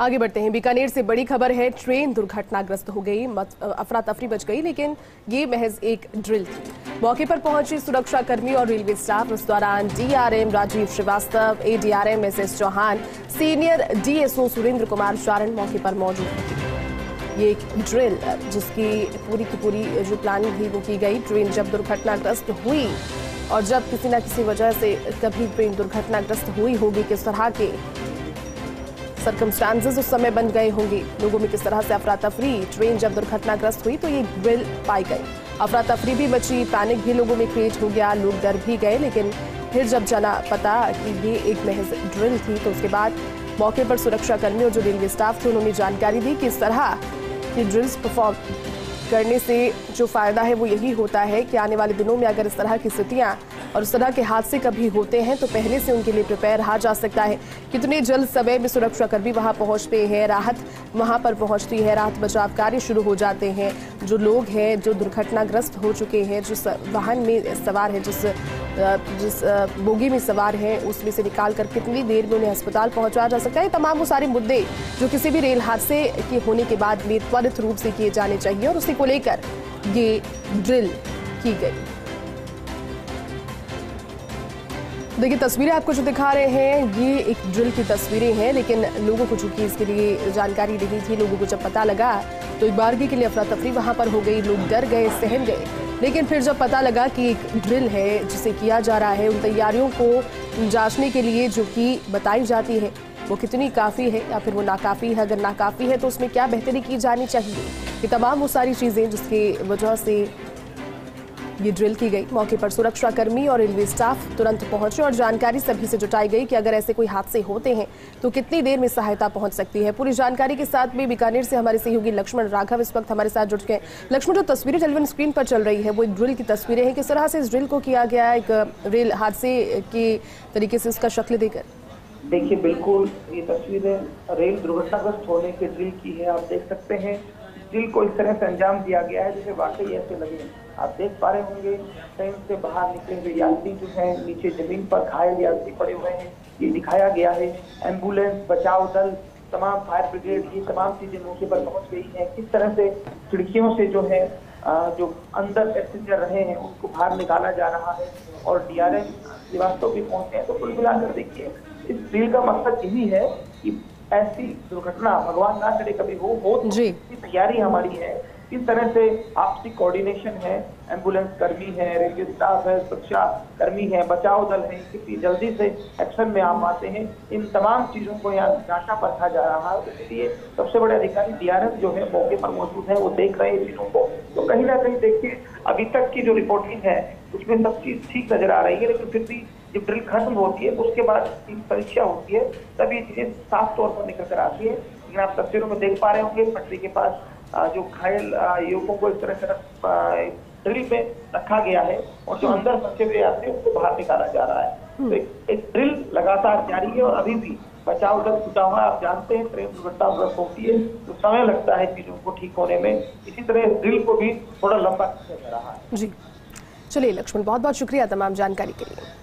आगे बढ़ते हैं। बीकानेर से बड़ी खबर है, ट्रेन दुर्घटनाग्रस्त हो गई, अफरा तफरी बच गई, लेकिन ये महज एक ड्रिल थी। मौके पर पहुंचे सुरक्षा कर्मी और रेलवे स्टाफ। इस दौरान DRM Rajeev Srivastava, ADRM SS Chauhan, senior DSO Surendra Kumar Charan मौके पर मौजूद थे। ये एक ड्रिल जिसकी पूरी की पूरी जो प्लानिंग थी वो की गई। ट्रेन जब दुर्घटनाग्रस्त हुई और जब किसी न किसी वजह से कभी ट्रेन दुर्घटनाग्रस्त हुई होगी, किस तरह के सर्कमस्टांसेस उस समय बन गए होंगे, लोगों में किस तरह से अफरा तफरी। ट्रेन जब दुर्घटनाग्रस्त हुई तो ये ड्रिल पाई गई। अफरा तफरी भी मची, पैनिक भी लोगों में क्रिएट हो गया, लोग डर भी गए। लेकिन फिर जब चला पता कि ये एक महज ड्रिल थी तो उसके बाद मौके पर सुरक्षा कर्मी और जो रेलवे स्टाफ थे उन्होंने जानकारी दी कि इस तरह की ड्रिल्स परफॉर्म करने से जो फायदा है वो यही होता है कि आने वाले दिनों में अगर इस तरह की स्थितियां और इस तरह के हादसे कभी होते हैं तो पहले से उनके लिए प्रिपेयर रहा जा सकता है। कितने जल्द समय में सुरक्षा कर्मी वहां पहुंचते हैं, राहत वहां पर पहुंचती है, राहत बचाव कार्य शुरू हो जाते हैं। जो लोग हैं जो दुर्घटनाग्रस्त हो चुके हैं, जिस वाहन में सवार है, जिस बोगी में सवार है, उसमें से निकाल कर कितनी देर में उन्हें अस्पताल पहुंचाया जा सकता है। तमाम वो सारे मुद्दे जो किसी भी रेल हादसे के होने के बाद में त्वरित रूप से किए जाने चाहिए और उसी को लेकर ये ड्रिल की गई। देखिए तस्वीरें आपको जो दिखा रहे हैं ये एक ड्रिल की तस्वीरें हैं, लेकिन लोगों को चूंकि इसके लिए जानकारी नहीं थी, लोगों को जब पता लगा तो एक बारगी के लिए अफरा तफरी वहां पर हो गई, लोग डर गए, सहम गए। लेकिन फिर जब पता लगा कि एक ड्रिल है जिसे किया जा रहा है, उन तैयारियों को जांचने के लिए जो कि बताई जाती है वो कितनी काफ़ी है या फिर वो नाकाफ़ी है, अगर नाकाफ़ी है तो उसमें क्या बेहतरी की जानी चाहिए, ये तमाम वो सारी चीज़ें जिसकी वजह से ये ड्रिल की गई। मौके पर सुरक्षा कर्मी और रेलवे स्टाफ तुरंत पहुंचे और जानकारी सभी से जुटाई गई कि अगर ऐसे कोई हादसे होते हैं तो कितनी देर में सहायता पहुंच सकती है। पूरी जानकारी के साथ में बीकानेर से हमारे सहयोगी लक्ष्मण राघव इस वक्त हमारे साथ जुड़ गए। लक्ष्मण, जो तस्वीरें टेलीविजन स्क्रीन पर चल रही है वो एक ड्रिल की तस्वीरें हैं, किस तरह से इस ड्रिल को किया गया, एक रेल हादसे के तरीके से इसका शक्ल देकर? देखिए बिल्कुल ये तस्वीरें रेल दुर्घटनाग्रस्त होने के ड्रिल की है। आप देख सकते हैं ड्रिल को इस तरह से अंजाम दिया गया है जैसे वाकई ऐसे लगे। आप देख पा रहे होंगे ट्रेन से बाहर निकले हुए यात्री जो है नीचे जमीन पर घायल यात्री पड़े हुए हैं, ये दिखाया गया है। एम्बुलेंस, बचाव दल, तमाम फायर ब्रिगेड, ये तमाम चीजें मौके पर पहुंच गई हैं। किस तरह से खिड़कियों से जो है जो अंदर पैसेंजर रहे हैं उनको बाहर निकाला जा रहा है और डीआरएम श्रीवास्तव भी पहुंचे हैं। तो कुल मिलाकर देखिए इस ड्रिल का मकसद यही है कि ऐसी दुर्घटना भगवान ना करे कभी हो तो तैयारी हमारी है। किस तरह से आपसी कोऑर्डिनेशन है, एम्बुलेंस कर्मी है, रेलवे स्टाफ है, सुरक्षा कर्मी है, बचाव दल है, कितनी जल्दी से एक्शन में आप आते हैं, इन तमाम चीजों को यहाँ जांचा परखा जा रहा है। इसलिए सबसे बड़े अधिकारी डीआरएम जो है मौके पर मौजूद है, वो देख रहे हैं चीजों को। तो कहीं ना कहीं देखिए अभी तक की जो रिपोर्टिंग है उसमें सब चीज ठीक नजर आ रही है, लेकिन फिर भी जब ड्रिल खत्म होती है उसके बाद परीक्षा होती है तब ये चीजें साफ तौर पर निकल कर आती है। लेकिन आप तस्वीरों में देख पा रहे होंगे पटरी के पास जो घायल युवकों को इस तरह से ड्रिल में रखा गया है और जो अंदर फंसे हुए यात्री उनको बाहर निकाला जा रहा है। तो एक ड्रिल लगातार जारी है और अभी भी बचाव दल छुटा हुआ है। आप जानते हैं ट्रेन दुर्घटनाग्रस्त होती है तो समय लगता है चीजों को ठीक होने में, इसी तरह ड्रिल को भी थोड़ा लंबा खींचा जा रहा है। जी चलिए लक्ष्मण, बहुत बहुत शुक्रिया तमाम जानकारी के लिए।